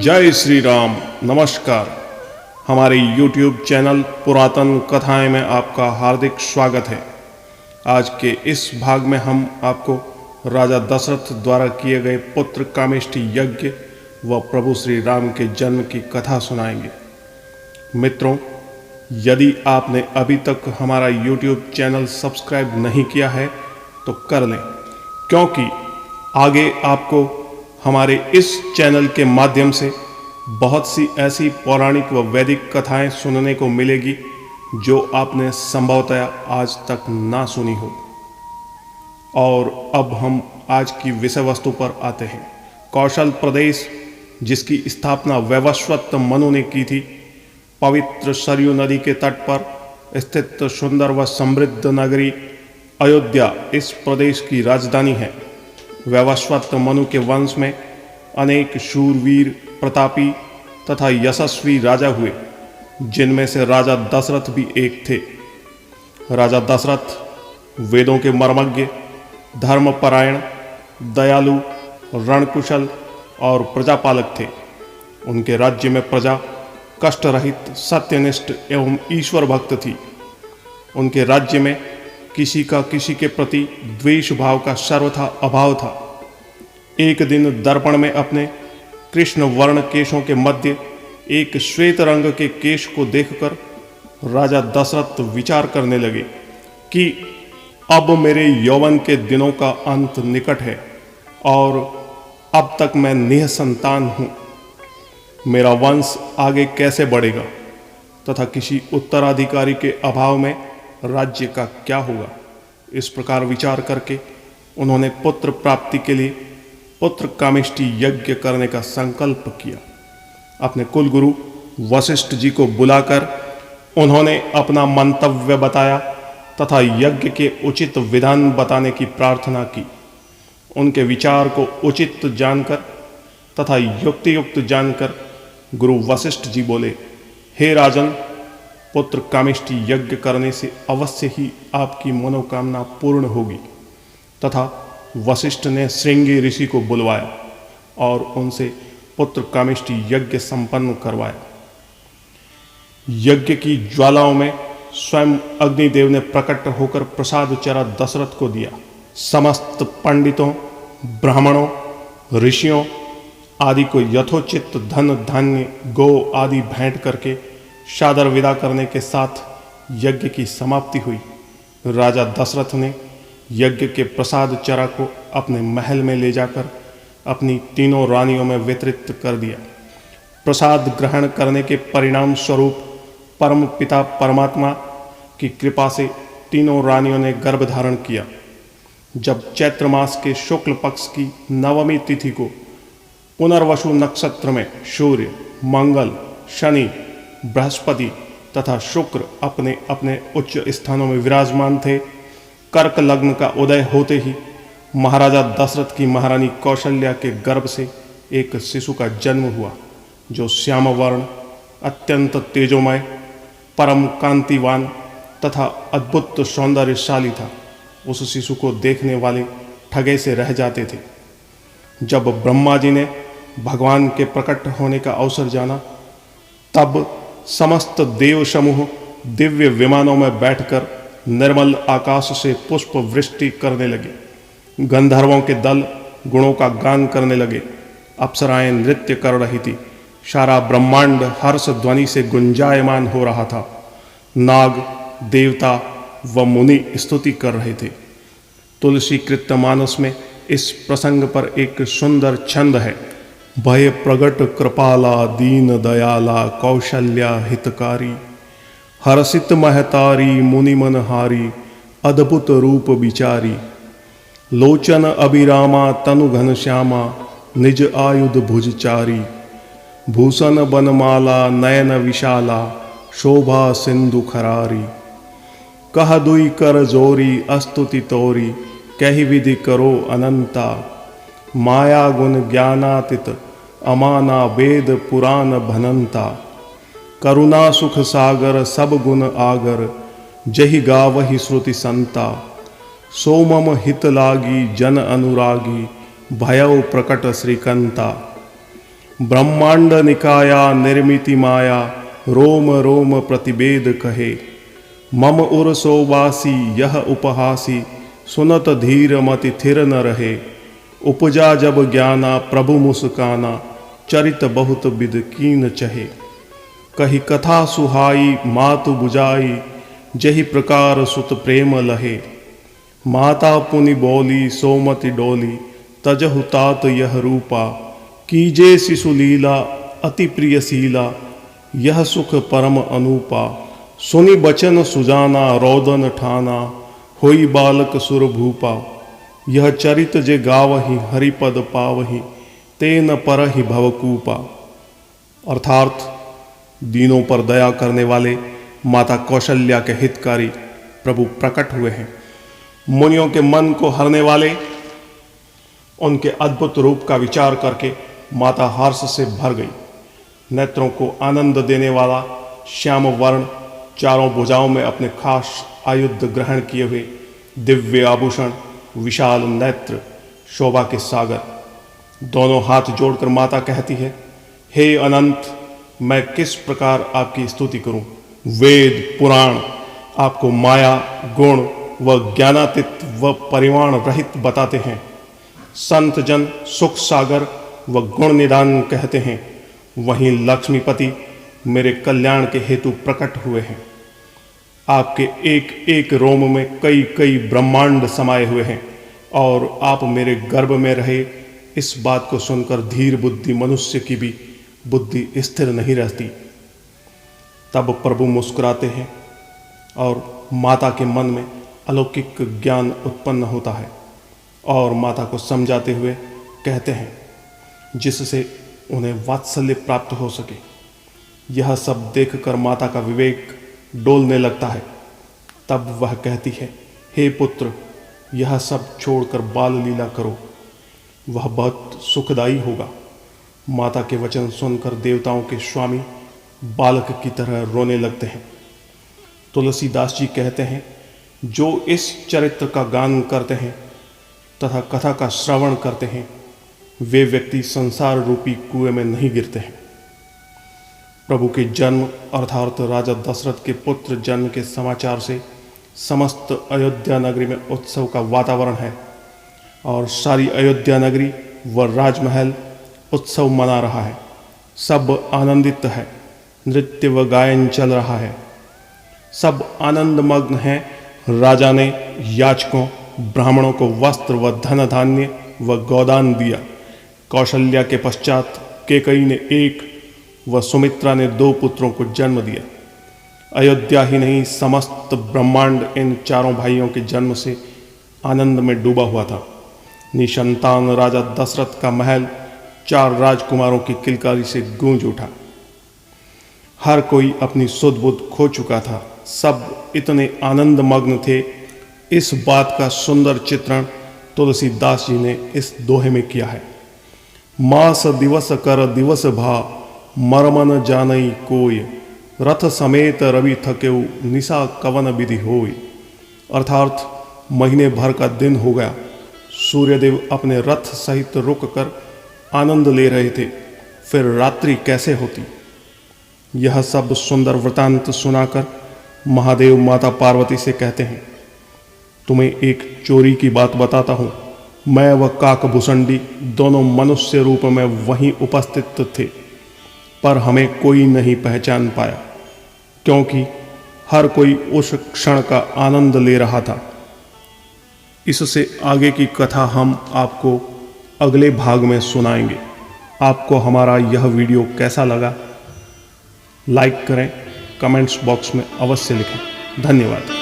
जय श्री राम। नमस्कार। हमारे YouTube चैनल पुरातन कथाएं में आपका हार्दिक स्वागत है। आज के इस भाग में हम आपको राजा दशरथ द्वारा किए गए पुत्र कामेष्टि यज्ञ व प्रभु श्री राम के जन्म की कथा सुनाएंगे। मित्रों, यदि आपने अभी तक हमारा YouTube चैनल सब्सक्राइब नहीं किया है तो कर लें, क्योंकि आगे आपको हमारे इस चैनल के माध्यम से बहुत सी ऐसी पौराणिक व वैदिक कथाएं सुनने को मिलेगी जो आपने संभवतः आज तक ना सुनी हो। और अब हम आज की विषय वस्तु पर आते हैं। कौशल प्रदेश, जिसकी स्थापना वैवस्वत मनु ने की थी, पवित्र सरयू नदी के तट पर स्थित सुंदर व समृद्ध नगरी अयोध्या इस प्रदेश की राजधानी है। वैवस्वत मनु के वंश में अनेक शूरवीर, प्रतापी तथा यशस्वी राजा हुए, जिनमें से राजा दशरथ भी एक थे। राजा दशरथ वेदों के मर्मज्ञ, धर्मपरायण, दयालु, रणकुशल और प्रजापालक थे। उनके राज्य में प्रजा कष्ट रहित, सत्यनिष्ठ एवं ईश्वर भक्त थी। उनके राज्य में किसी का किसी के प्रति द्वेष भाव का सर्वथा अभाव था। एक दिन दर्पण में अपने कृष्ण वर्ण केशों के मध्य एक श्वेत रंग के केश को देखकर राजा दशरथ विचार करने लगे कि अब मेरे यौवन के दिनों का अंत निकट है और अब तक मैं निःसंतान हूँ। मेरा वंश आगे कैसे बढ़ेगा तथा किसी उत्तराधिकारी के अभाव में राज्य का क्या होगा। इस प्रकार विचार करके उन्होंने पुत्र प्राप्ति के लिए पुत्र कामेष्टि यज्ञ करने का संकल्प किया। अपने कुलगुरु वशिष्ठ जी को बुलाकर उन्होंने अपना मंतव्य बताया तथा यज्ञ के उचित विधान बताने की प्रार्थना की। उनके विचार को उचित जानकर तथा युक्तियुक्त जानकर गुरु वशिष्ठ जी बोले, हे राजन, पुत्र कामेष्टि यज्ञ करने से अवश्य ही आपकी मनोकामना पूर्ण होगी। तथा वशिष्ठ ने श्रृंगी ऋषि को बुलवाया और उनसे पुत्र कामेष्टि यज्ञ संपन्न करवाया। यज्ञ की ज्वालाओं में स्वयं अग्निदेव ने प्रकट होकर प्रसाद चरा दशरथ को दिया। समस्त पंडितों, ब्राह्मणों, ऋषियों आदि को यथोचित धन, धान्य, गो आदि भेंट करके सादर विदा करने के साथ यज्ञ की समाप्ति हुई। राजा दशरथ ने यज्ञ के प्रसाद चरा को अपने महल में ले जाकर अपनी तीनों रानियों में वितरित कर दिया। प्रसाद ग्रहण करने के परिणाम स्वरूप परम पिता परमात्मा की कृपा से तीनों रानियों ने गर्भ धारण किया। जब चैत्र मास के शुक्ल पक्ष की नवमी तिथि को पुनर्वसु नक्षत्र में सूर्य, मंगल, शनि, बृहस्पति तथा शुक्र अपने अपने उच्च स्थानों में विराजमान थे, कर्क लग्न का उदय होते ही महाराजा दशरथ की महारानी कौशल्या के गर्भ से एक शिशु का जन्म हुआ, जो श्याम वर्ण, अत्यंत तेजोमय, परम कांतिवान तथा अद्भुत सौंदर्यशाली था। उस शिशु को देखने वाले ठगे से रह जाते थे। जब ब्रह्मा जी ने भगवान के प्रकट होने का अवसर जाना, तब समस्त देव समूह दिव्य विमानों में बैठकर निर्मल आकाश से पुष्प वृष्टि करने लगे। गंधर्वों के दल गुणों का गान करने लगे। अप्सराएं नृत्य कर रही थी। सारा ब्रह्मांड हर्ष ध्वनि से गुंजायमान हो रहा था। नाग, देवता व मुनि स्तुति कर रहे थे। तुलसी कृतमानस में इस प्रसंग पर एक सुंदर छंद है। भय प्रगट कृपाला, दीन दयाला, कौशल्या हितकारी, हर्षित महतारी, मुनि मनहारी, अद्भुत रूप विचारी, लोचन अभिरामा, तनु घन श्यामा, निज आयुध भुजचारी, भूषण बनमाला, नयन विशाला, शोभा सिंधु खरारी, कह दुई कर जोरी, अस्तुति तोरी, कही विधि करो अनंता, माया गुण ज्ञानातीत, अमाना वेद पुराण भनंता, करुणा सुख सागर, सब गुण आगर, जहि गावहि श्रुति संता, सोमम हित लागी, जन अनुरागी, भयउ प्रकट श्रीकंता। ब्रह्मांड निकाया निर्मिति माया, रोम रोम प्रतिवेद कहे। मम उर सोवासी यह उपहासी, सुनत धीर मति थिर न रहे। उपजा जब ज्ञाना प्रभु मुस्काना, चरित बहुत विद कीन चहे। कही कथा सुहाई मातु बुझाई, जहि प्रकार सुत प्रेम लहे। माता पुनि बोली सोमति डोली, तजहु तात यह रूपा। कीजे शिशु लीला अति प्रिय शीला, यह सुख परम अनूपा। सुनि बचन सुजाना रोदन ठाना, होई बालक सुर भूपा। यह चरित जे गावहि हरिपद पावहि, तेन परहि भवकूपा। अर्थात दीनों पर दया करने वाले माता कौशल्या के हितकारी प्रभु प्रकट हुए हैं। मुनियों के मन को हरने वाले उनके अद्भुत रूप का विचार करके माता हर्ष से भर गई। नेत्रों को आनंद देने वाला श्याम वर्ण, चारों भुजाओं में अपने खास आयुध ग्रहण किए हुए, दिव्य आभूषण, विशाल नेत्र, शोभा के सागर। दोनों हाथ जोड़कर माता कहती है, हे अनंत, मैं किस प्रकार आपकी स्तुति करूं। वेद पुराण आपको माया, गुण व ज्ञानातीत व परिमाण रहित बताते हैं। संत जन सुख सागर व गुण निदान कहते हैं। वहीं लक्ष्मीपति मेरे कल्याण के हेतु प्रकट हुए हैं। आपके एक एक रोम में कई कई ब्रह्मांड समाये हुए हैं, और आप मेरे गर्भ में रहे, इस बात को सुनकर धीर बुद्धि मनुष्य की भी बुद्धि स्थिर नहीं रहती। तब प्रभु मुस्कुराते हैं और माता के मन में अलौकिक ज्ञान उत्पन्न होता है, और माता को समझाते हुए कहते हैं, जिससे उन्हें वात्सल्य प्राप्त हो सके। यह सब देखकर माता का विवेक डोलने लगता है। तब वह कहती है, हे पुत्र, यह सब छोड़कर बाल लीला करो, वह बहुत सुखदायी होगा। माता के वचन सुनकर देवताओं के स्वामी बालक की तरह रोने लगते हैं। तुलसीदास जी कहते हैं, जो इस चरित्र का गान करते हैं तथा कथा का श्रवण करते हैं, वे व्यक्ति संसार रूपी कुएं में नहीं गिरते हैं। प्रभु के जन्म अर्थात राजा दशरथ के पुत्र जन्म के समाचार से समस्त अयोध्या नगरी में उत्सव का वातावरण है, और सारी अयोध्या नगरी व राजमहल उत्सव मना रहा है। सब आनंदित है, नृत्य व गायन चल रहा है, सब आनंदमग्न हैं। राजा ने याचकों ब्राह्मणों को वस्त्र व धन धान्य व गोदान दिया। कौशल्या के पश्चात केकई ने एक व सुमित्रा ने 2 पुत्रों को जन्म दिया। अयोध्या ही नहीं, समस्त ब्रह्मांड इन चारों भाइयों के जन्म से आनंद में डूबा हुआ था। निसंतान राजा दशरथ का महल 4 राजकुमारों की किलकारी से गूंज उठा। हर कोई अपनी सुध बुध खो चुका था। सब इतने आनंदमग्न थे। इस बात का सुंदर चित्रण तुलसीदास जी ने इस दोहे में किया है। मास दिवस कर दिवस भा, मरमन जानई कोय। रथ समेत रवि थकेउ, निशा कवन विधि होय। अर्थात महीने भर का दिन हो गया। सूर्यदेव अपने रथ सहित रुक कर आनंद ले रहे थे, फिर रात्रि कैसे होती। यह सब सुंदर वृतांत सुनाकर महादेव माता पार्वती से कहते हैं, तुम्हें एक चोरी की बात बताता हूँ। मैं व काकभूषणी दोनों मनुष्य रूप में वहीं उपस्थित थे, पर हमें कोई नहीं पहचान पाया, क्योंकि हर कोई उस क्षण का आनंद ले रहा था। इससे आगे की कथा हम आपको अगले भाग में सुनाएंगे। आपको हमारा यह वीडियो कैसा लगा, लाइक करें, कमेंट्स बॉक्स में अवश्य लिखें। धन्यवाद।